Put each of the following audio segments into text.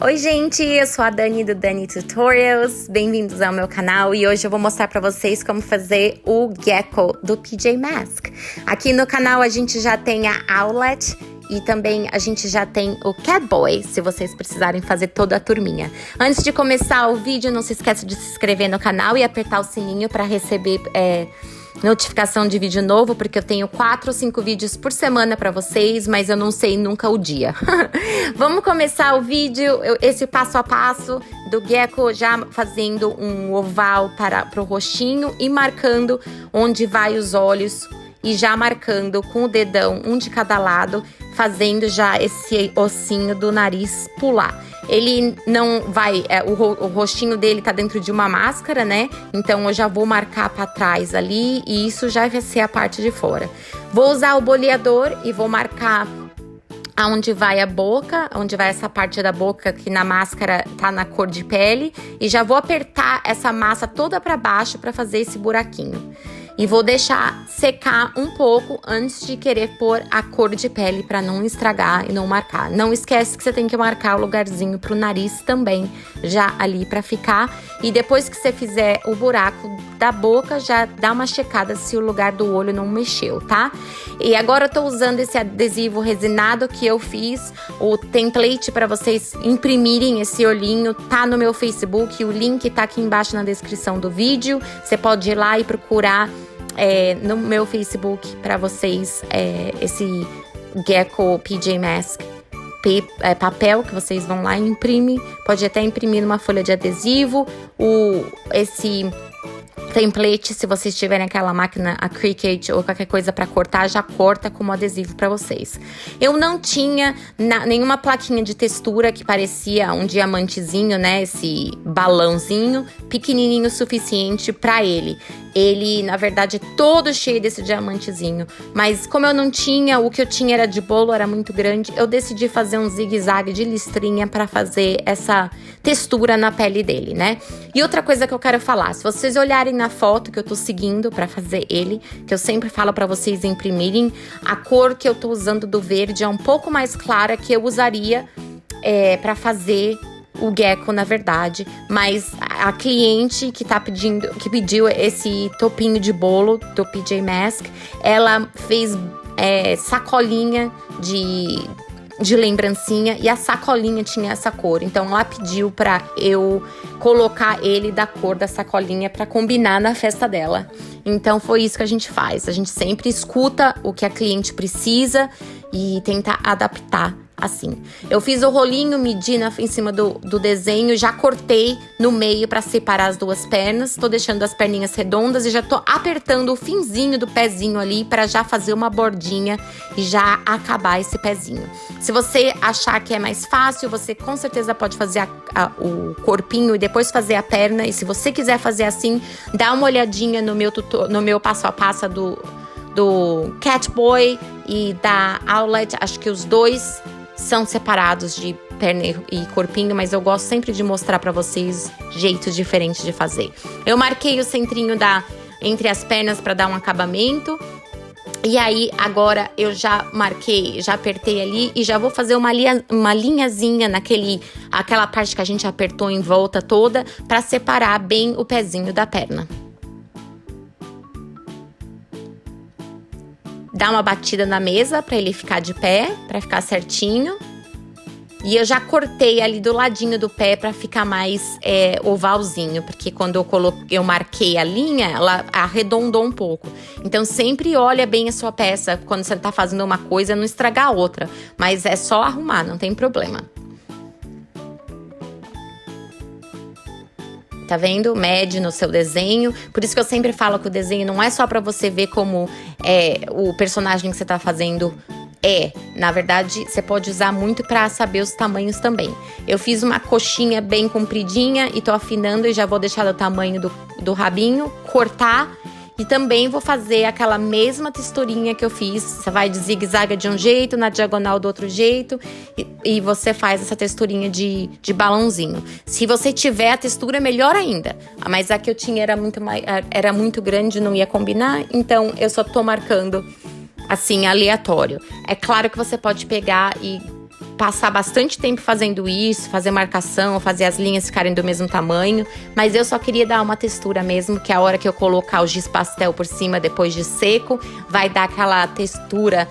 Oi gente, eu sou a Dani do Dani Tutorials, bem-vindos ao meu canal e hoje eu vou mostrar pra vocês como fazer o gecko do PJ Masks. Aqui no canal a gente já tem a Owlet e também a gente já tem o Catboy, se vocês precisarem fazer toda a turminha. Antes de começar o vídeo, não se esqueça de se inscrever no canal e apertar o sininho para receber notificação de vídeo novo, porque eu tenho 4 ou 5 vídeos por semana pra vocês, mas eu não sei nunca o dia. Vamos começar o vídeo, esse passo a passo do gecko, já fazendo um oval pro rostinho e marcando onde vai os olhos e já marcando com o dedão, um de cada lado, fazendo já esse ossinho do nariz pular. Ele não vai, o rostinho dele tá dentro de uma máscara, né? Então eu já vou marcar pra trás ali e isso já vai ser a parte de fora. Vou usar o boleador e vou marcar aonde vai a boca, onde vai essa parte da boca que na máscara tá na cor de pele. E já vou apertar essa massa toda pra baixo pra fazer esse buraquinho. E vou deixar secar um pouco antes de querer pôr a cor de pele para não estragar e não marcar. Não esquece que você tem que marcar o lugarzinho pro nariz também, já ali para ficar. E depois que você fizer o buraco da boca, já dá uma checada se o lugar do olho não mexeu, tá? E agora eu tô usando esse adesivo resinado que eu fiz, o template para vocês imprimirem esse olhinho, tá no meu Facebook, o link tá aqui embaixo na descrição do vídeo. Você pode ir lá e procurar no meu Facebook para vocês esse gecko PJ Mask papel que vocês vão lá e imprime. Pode até imprimir numa folha de adesivo. Esse template, se vocês tiverem aquela máquina, a Cricut ou qualquer coisa para cortar, já corta como adesivo para vocês. Eu não tinha nenhuma plaquinha de textura que parecia um diamantezinho, né? Esse balãozinho pequenininho o suficiente para ele. Ele, na verdade, é todo cheio desse diamantezinho. Mas como eu não tinha, o que eu tinha era de bolo, era muito grande. Eu decidi fazer um zigue-zague de listrinha para fazer essa textura na pele dele, né? E outra coisa que eu quero falar, se vocês olharem na foto que eu tô seguindo para fazer ele, que eu sempre falo para vocês imprimirem, a cor que eu tô usando do verde é um pouco mais clara que eu usaria para fazer o gecko, na verdade, mas a cliente que pediu esse topinho de bolo do PJ Mask, ela fez sacolinha de lembrancinha e a sacolinha tinha essa cor, então ela pediu pra eu colocar ele da cor da sacolinha pra combinar na festa dela. Então foi isso que a gente faz, a gente sempre escuta o que a cliente precisa e tenta adaptar assim. Eu fiz o rolinho, medi em cima do desenho, já cortei no meio para separar as duas pernas. Tô deixando as perninhas redondas e já tô apertando o finzinho do pezinho ali para já fazer uma bordinha e já acabar esse pezinho. Se você achar que é mais fácil, você com certeza pode fazer o corpinho e depois fazer a perna. E se você quiser fazer assim, dá uma olhadinha no meu passo a passo do Catboy e da Owlet. Acho que os dois são separados de perna e corpinho, mas eu gosto sempre de mostrar pra vocês jeitos diferentes de fazer. Eu marquei o centrinho entre as pernas pra dar um acabamento. E aí, agora eu já marquei, já apertei ali e já vou fazer uma linhazinha aquela parte que a gente apertou em volta toda pra separar bem o pezinho da perna. Dá uma batida na mesa para ele ficar de pé, para ficar certinho. E eu já cortei ali do ladinho do pé para ficar mais ovalzinho, porque quando eu marquei a linha, ela arredondou um pouco. Então sempre olha bem a sua peça quando você tá fazendo uma coisa, não estragar a outra. Mas é só arrumar, não tem problema. Tá vendo? Mede no seu desenho. Por isso que eu sempre falo que o desenho não é só pra você ver como o personagem que você tá fazendo na verdade, você pode usar muito pra saber os tamanhos também. Eu fiz uma coxinha bem compridinha e tô afinando e já vou deixar do tamanho do rabinho, cortar. E também vou fazer aquela mesma texturinha que eu fiz. Você vai de zigue-zague de um jeito, na diagonal do outro jeito. E você faz essa texturinha de balãozinho. Se você tiver a textura, melhor ainda. Mas a que eu tinha era muito grande, não ia combinar. Então, eu só tô marcando assim, aleatório. É claro que você pode pegar e passar bastante tempo fazendo isso, fazer marcação, fazer as linhas ficarem do mesmo tamanho, mas eu só queria dar uma textura mesmo, que a hora que eu colocar o giz pastel por cima depois de seco, vai dar aquela textura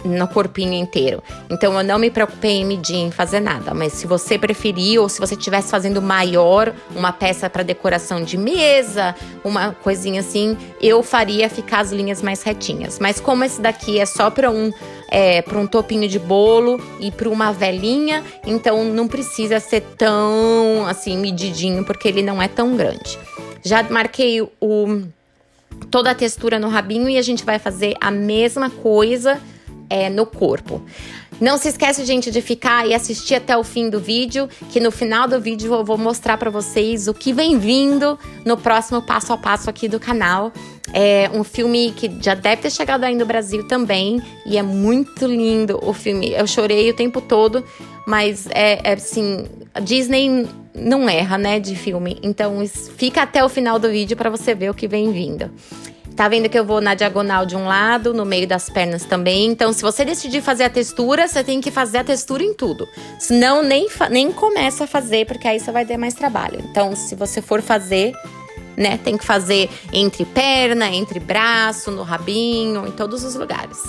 no corpinho inteiro. Então eu não me preocupei em medir, em fazer nada, mas se você preferir, ou se você estivesse fazendo maior, uma peça para decoração de mesa, uma coisinha assim, eu faria ficar as linhas mais retinhas. Mas como esse daqui é só para um topinho de bolo e para uma velinha, então não precisa ser tão assim medidinho, porque ele não é tão grande. Já marquei toda a textura no rabinho e a gente vai fazer a mesma coisa no corpo. Não se esquece, gente, de ficar e assistir até o fim do vídeo, que no final do vídeo eu vou mostrar pra vocês o que vem vindo no próximo passo a passo aqui do canal. É um filme que já deve ter chegado aí no Brasil também, e é muito lindo o filme. Eu chorei o tempo todo, mas assim, a Disney não erra, né, de filme. Então fica até o final do vídeo pra você ver o que vem vindo. Tá vendo que eu vou na diagonal de um lado, no meio das pernas também. Então, se você decidir fazer a textura, você tem que fazer a textura em tudo. Senão, nem começa a fazer, porque aí você vai ter mais trabalho. Então, se você for fazer, né, tem que fazer entre perna, entre braço, no rabinho, em todos os lugares.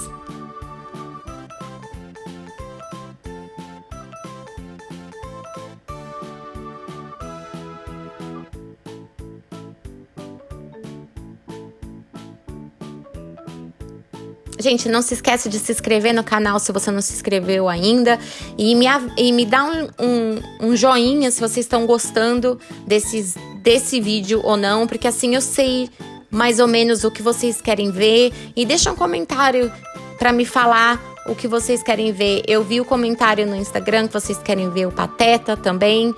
Gente, não se esquece de se inscrever no canal se você não se inscreveu ainda. E me dá um joinha se vocês estão gostando desse vídeo ou não. Porque assim eu sei mais ou menos o que vocês querem ver. E deixa um comentário pra me falar o que vocês querem ver. Eu vi o comentário no Instagram que vocês querem ver o Pateta também.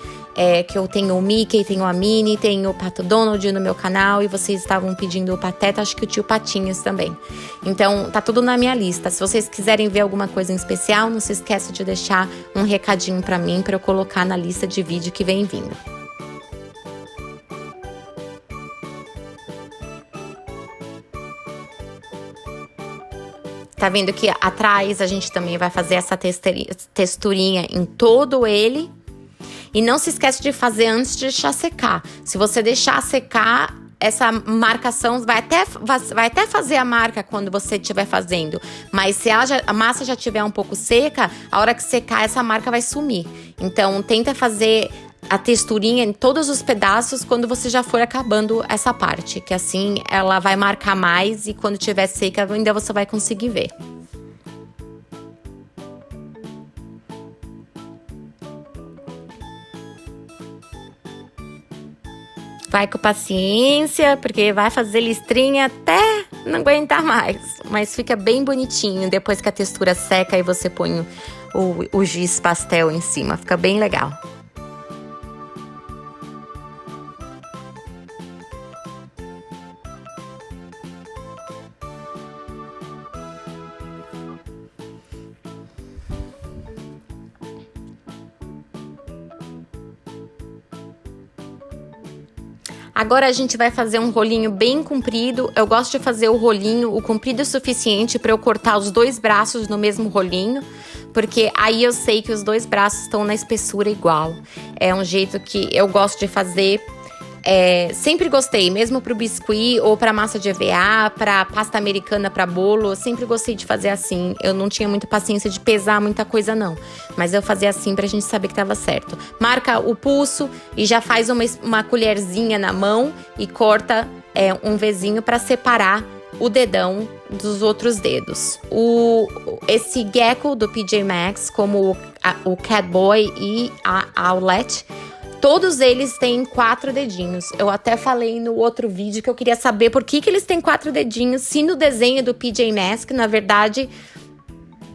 Que eu tenho o Mickey, tenho a Minnie, tenho o Pato Donald no meu canal e vocês estavam pedindo o Pateta, acho que o tio Patinhas também. Então, tá tudo na minha lista. Se vocês quiserem ver alguma coisa em especial, não se esqueça de deixar um recadinho pra mim, pra eu colocar na lista de vídeo que vem vindo. Tá vendo que atrás a gente também vai fazer essa texturinha em todo ele. E não se esquece de fazer antes de deixar secar. Se você deixar secar, essa marcação vai até fazer a marca quando você estiver fazendo. Mas se a massa já estiver um pouco seca, a hora que secar, essa marca vai sumir. Então, tenta fazer a texturinha em todos os pedaços quando você já for acabando essa parte. Que assim, ela vai marcar mais e quando estiver seca, ainda você vai conseguir ver. Vai com paciência, porque vai fazer listrinha até não aguentar mais. Mas fica bem bonitinho depois que a textura seca e você põe o giz pastel em cima. Fica bem legal. Agora a gente vai fazer um rolinho bem comprido. Eu gosto de fazer o rolinho, o comprido o suficiente para eu cortar os dois braços no mesmo rolinho, porque aí eu sei que os dois braços estão na espessura igual. É um jeito que eu gosto de fazer. Sempre gostei, mesmo pro biscuit ou pra massa de EVA, pra pasta americana, pra bolo, eu sempre gostei de fazer assim. Eu não tinha muita paciência de pesar muita coisa não, mas eu fazia assim pra gente saber que tava certo. Marca o pulso e já faz uma colherzinha na mão e corta um Vzinho pra separar o dedão dos outros dedos. Esse gecko do PJ Masks, como o Catboy e a Owlette, todos eles têm 4 dedinhos. Eu até falei no outro vídeo que eu queria saber por que eles têm 4 dedinhos, se no desenho do PJ Masks, na verdade,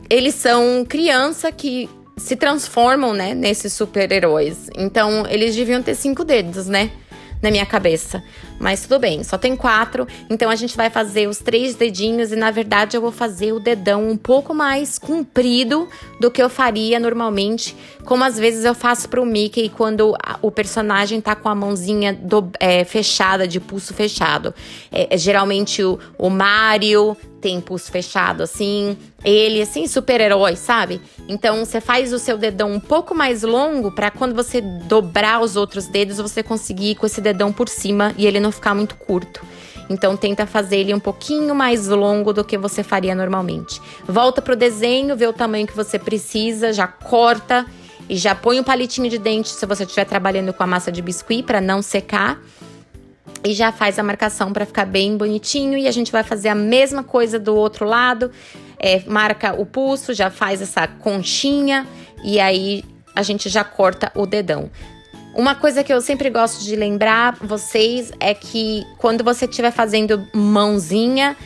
eles são criança que se transformam, né, nesses super-heróis. Então, eles deviam ter 5 dedos, né, na minha cabeça. Mas tudo bem, só tem 4. Então a gente vai fazer os 3 dedinhos e na verdade eu vou fazer o dedão um pouco mais comprido do que eu faria normalmente. Como às vezes eu faço pro Mickey quando o personagem tá com a mãozinha fechada, de pulso fechado. Geralmente o Mario tem pulso fechado assim, ele assim, super-herói, sabe? Então você faz o seu dedão um pouco mais longo pra quando você dobrar os outros dedos, você conseguir ir com esse dedão por cima e ele não ficar muito curto. Então tenta fazer ele um pouquinho mais longo do que você faria normalmente. Volta pro desenho, vê o tamanho que você precisa, já corta e já põe um palitinho de dente se você estiver trabalhando com a massa de biscuit para não secar. E já faz a marcação para ficar bem bonitinho. E a gente vai fazer a mesma coisa do outro lado. Marca o pulso, já faz essa conchinha. E aí a gente já corta o dedão. Uma coisa que eu sempre gosto de lembrar vocês é que quando você estiver fazendo mãozinha,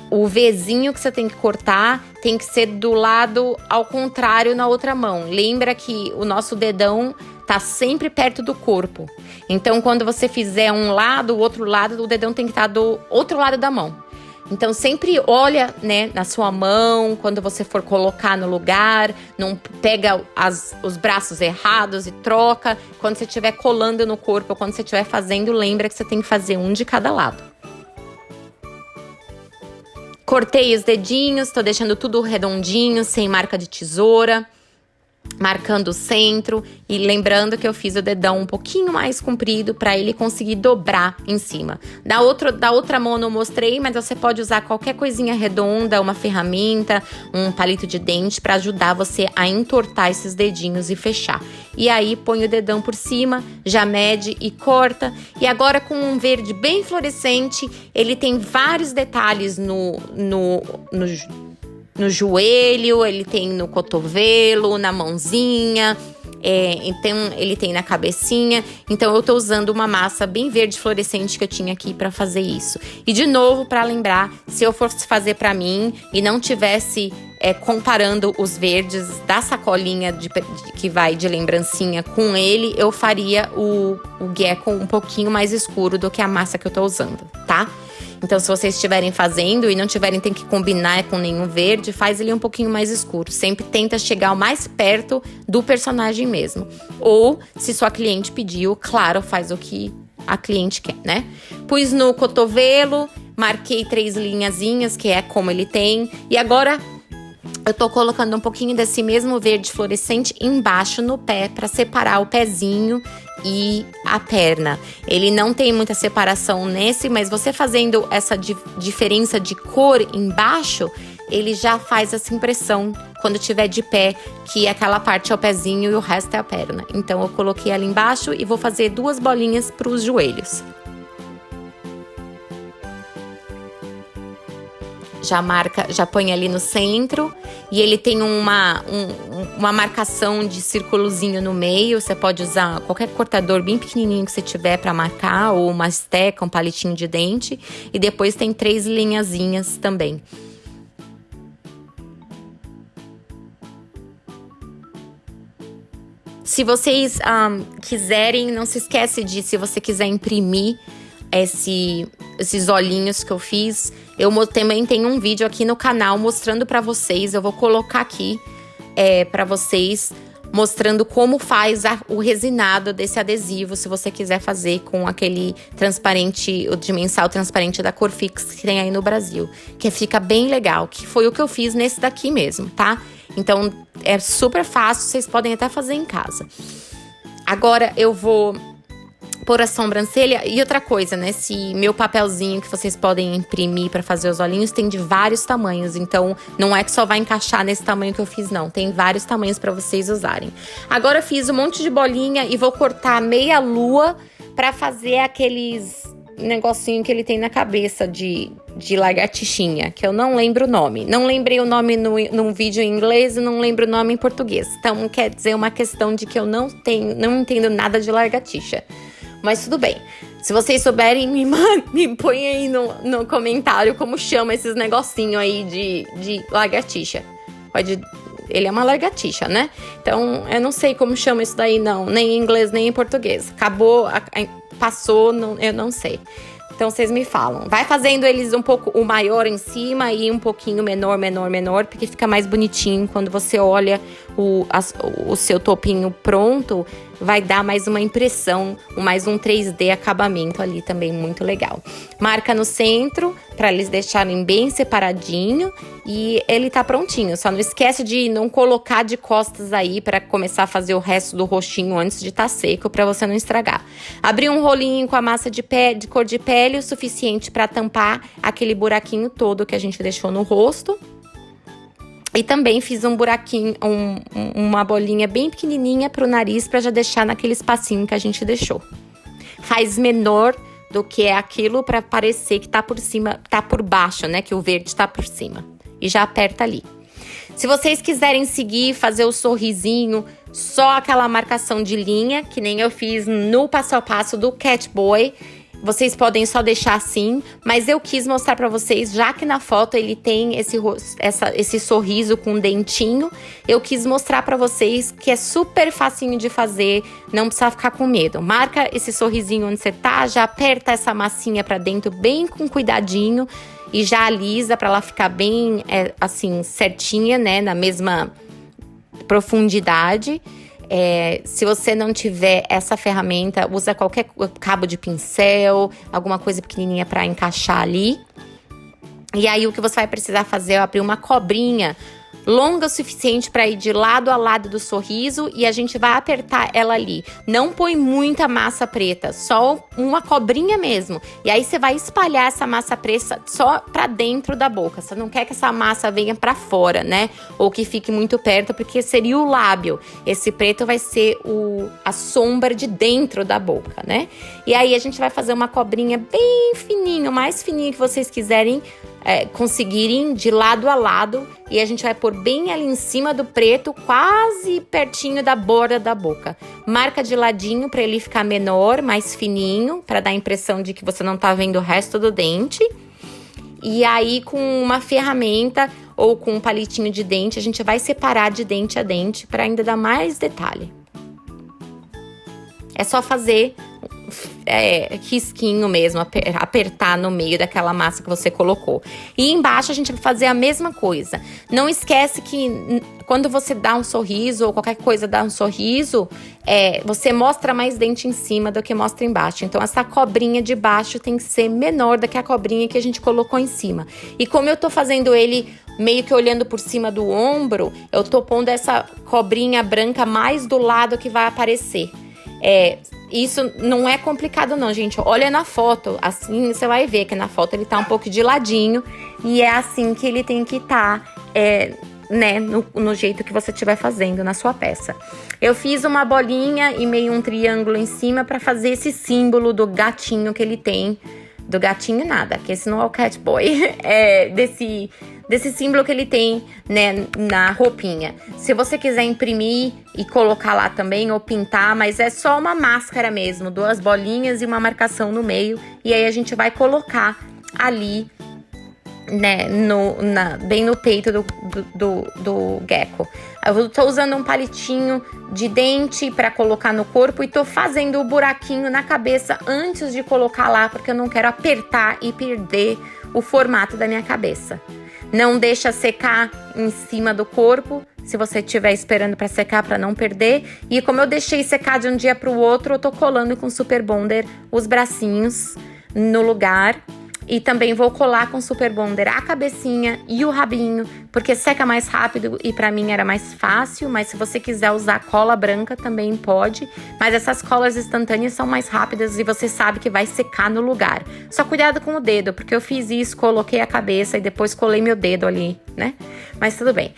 o Vzinho que você tem que cortar tem que ser do lado ao contrário na outra mão. Lembra que o nosso dedão tá sempre perto do corpo. Então, quando você fizer um lado, o outro lado, o dedão tem que estar do outro lado da mão. Então, sempre olha, né, na sua mão, quando você for colocar no lugar, não pega os braços errados e troca. Quando você estiver colando no corpo, ou quando você estiver fazendo, lembra que você tem que fazer um de cada lado. Cortei os dedinhos, tô deixando tudo redondinho, sem marca de tesoura. Marcando o centro e lembrando que eu fiz o dedão um pouquinho mais comprido para ele conseguir dobrar em cima. Da outra mão eu não mostrei, mas você pode usar qualquer coisinha redonda, uma ferramenta, um palito de dente para ajudar você a entortar esses dedinhos e fechar. E aí põe o dedão por cima, já mede e corta. E agora com um verde bem fluorescente, ele tem vários detalhes no joelho, ele tem no cotovelo, na mãozinha, então ele tem na cabecinha. Então eu tô usando uma massa bem verde fluorescente que eu tinha aqui pra fazer isso. E de novo, pra lembrar, se eu fosse fazer pra mim e não tivesse comparando os verdes da sacolinha que vai de lembrancinha com ele, eu faria o gecko um pouquinho mais escuro do que a massa que eu tô usando, tá? Então, se vocês estiverem fazendo e não tiverem tem que combinar com nenhum verde, faz ele um pouquinho mais escuro. Sempre tenta chegar o mais perto do personagem mesmo. Ou, se sua cliente pediu, claro, faz o que a cliente quer, né? Pus no cotovelo, marquei 3 linhazinhas, que é como ele tem. E agora, eu tô colocando um pouquinho desse mesmo verde fluorescente embaixo no pé, para separar o pezinho e a perna. Ele não tem muita separação nesse, mas você fazendo essa diferença de cor embaixo, ele já faz essa impressão quando tiver de pé, que aquela parte é o pezinho e o resto é a perna. Então eu coloquei ela embaixo e vou fazer 2 bolinhas para os joelhos. Já põe ali no centro e ele tem uma marcação de círculozinho no meio. Você pode usar qualquer cortador bem pequenininho que você tiver para marcar, ou uma esteca, um palitinho de dente. E depois tem 3 linhazinhas também. Se vocês quiserem, não se esquece de, se você quiser imprimir esses olhinhos que eu fiz, eu também tenho um vídeo aqui no canal mostrando pra vocês. Eu vou colocar aqui pra vocês, mostrando como faz o resinado desse adesivo, se você quiser fazer com aquele transparente, o dimensal transparente da Corfix que tem aí no Brasil, que fica bem legal, que foi o que eu fiz nesse daqui mesmo, tá? Então é super fácil, vocês podem até fazer em casa. Agora eu vou pôr a sobrancelha. E outra coisa, né? Esse meu papelzinho que vocês podem imprimir pra fazer os olhinhos tem de vários tamanhos. Então, não é que só vai encaixar nesse tamanho que eu fiz, não. Tem vários tamanhos pra vocês usarem. Agora eu fiz um monte de bolinha e vou cortar meia lua pra fazer aqueles negocinho que ele tem na cabeça de lagartixinha, que eu não lembro o nome. Não lembrei o nome num vídeo em inglês e não lembro o nome em português. Então, quer dizer uma questão de que eu não entendo nada de lagartixa. Mas tudo bem. Se vocês souberem, me põe aí no comentário como chama esses negocinhos aí de lagartixa. Ele é uma lagartixa, né? Então, eu não sei como chama isso daí, não. Nem em inglês, nem em português. Acabou, passou, eu não sei. Então vocês me falam. Vai fazendo eles um pouco o maior em cima e um pouquinho menor, porque fica mais bonitinho. Quando você olha o seu topinho pronto, vai dar mais uma impressão, mais um 3D acabamento ali também, muito legal. Marca no centro, para eles deixarem bem separadinho, e ele tá prontinho. Só não esquece de não colocar de costas aí para começar a fazer o resto do rostinho antes de estar seco, para você não estragar. Abri um rolinho com a massa de cor de pele o suficiente para tampar aquele buraquinho todo que a gente deixou no rosto. E também fiz um buraquinho, uma bolinha bem pequenininha pro nariz, para já deixar naquele espacinho que a gente deixou. Faz menor do que é aquilo, para parecer que tá por cima, tá por baixo, né? Que o verde tá por cima. E já aperta ali. Se vocês quiserem seguir, fazer o sorrisinho, só aquela marcação de linha, que nem eu fiz no passo a passo do Catboy, vocês podem só deixar assim, mas eu quis mostrar pra vocês, já que na foto ele tem esse sorriso com dentinho, eu quis mostrar pra vocês que é super facinho de fazer, não precisa ficar com medo. Marca esse sorrisinho onde você tá, já aperta essa massinha pra dentro bem com cuidadinho e já alisa pra ela ficar bem, assim, certinha, né, na mesma profundidade. Se você não tiver essa ferramenta, usa qualquer cabo de pincel, alguma coisa pequenininha para encaixar ali. E aí o que você vai precisar fazer é abrir uma cobrinha longa o suficiente para ir de lado a lado do sorriso, e a gente vai apertar ela ali. Não põe muita massa preta, só uma cobrinha mesmo. E aí você vai espalhar essa massa preta só para dentro da boca. Você não quer que essa massa venha para fora, né? Ou que fique muito perto, porque seria o lábio. Esse preto vai ser a sombra de dentro da boca, né? E aí a gente vai fazer uma cobrinha bem fininha, o mais fininho que vocês quiserem conseguirem, de lado a lado, e a gente vai pôr bem ali em cima do preto, quase pertinho da borda da boca. Marca de ladinho para ele ficar menor, mais fininho, para dar a impressão de que você não tá vendo o resto do dente. E aí, com uma ferramenta ou com um palitinho de dente, a gente vai separar de dente a dente para ainda dar mais detalhe. É só fazer risquinho mesmo, apertar no meio daquela massa que você colocou. E embaixo a gente vai fazer a mesma coisa. Não esquece que quando você dá um sorriso ou qualquer coisa dá um sorriso, você mostra mais dente em cima do que mostra embaixo. Então essa cobrinha de baixo tem que ser menor do que a cobrinha que a gente colocou em cima. E como eu tô fazendo ele meio que olhando por cima do ombro, eu tô pondo essa cobrinha branca mais do lado que vai aparecer. Isso não é complicado não, gente. Olha na foto, assim você vai ver que na foto ele tá um pouco de ladinho. E é assim que ele tem que estar, né, no jeito que você estiver fazendo na sua peça. Eu fiz uma bolinha e meio um triângulo em cima pra fazer esse símbolo do gatinho que ele tem. Do gatinho nada, que esse não é o Catboy. Desse símbolo que ele tem, né, na roupinha. Se você quiser imprimir e colocar lá também, ou pintar, mas é só uma máscara mesmo, 2 bolinhas e uma marcação no meio. E aí a gente vai colocar ali, né, bem no peito do gecko. Eu tô usando um palitinho de dente pra colocar no corpo e tô fazendo o buraquinho na cabeça antes de colocar lá, porque eu não quero apertar e perder o formato da minha cabeça. Não deixa secar em cima do corpo, se você estiver esperando para secar, para não perder. E como eu deixei secar de um dia para o outro, eu tô colando com Super Bonder os bracinhos no lugar. E também vou colar com Super Bonder a cabecinha e o rabinho, porque seca mais rápido e pra mim era mais fácil. Mas se você quiser usar cola branca também pode. Mas essas colas instantâneas são mais rápidas e você sabe que vai secar no lugar. Só cuidado com o dedo, porque eu fiz isso, coloquei a cabeça e depois colei meu dedo ali, né? Mas tudo bem.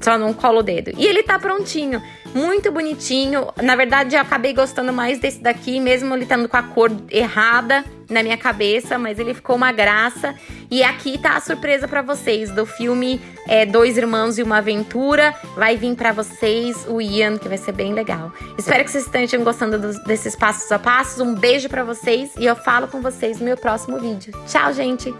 Só não colo o dedo. E ele tá prontinho, muito bonitinho. Na verdade, eu acabei gostando mais desse daqui, mesmo ele estando com a cor errada na minha cabeça, mas ele ficou uma graça. E aqui tá a surpresa pra vocês do filme Dois Irmãos e uma Aventura. Vai vir pra vocês o Ian, que vai ser bem legal. Espero que vocês estejam gostando desses passos a passos. Um beijo pra vocês e eu falo com vocês no meu próximo vídeo. Tchau, gente!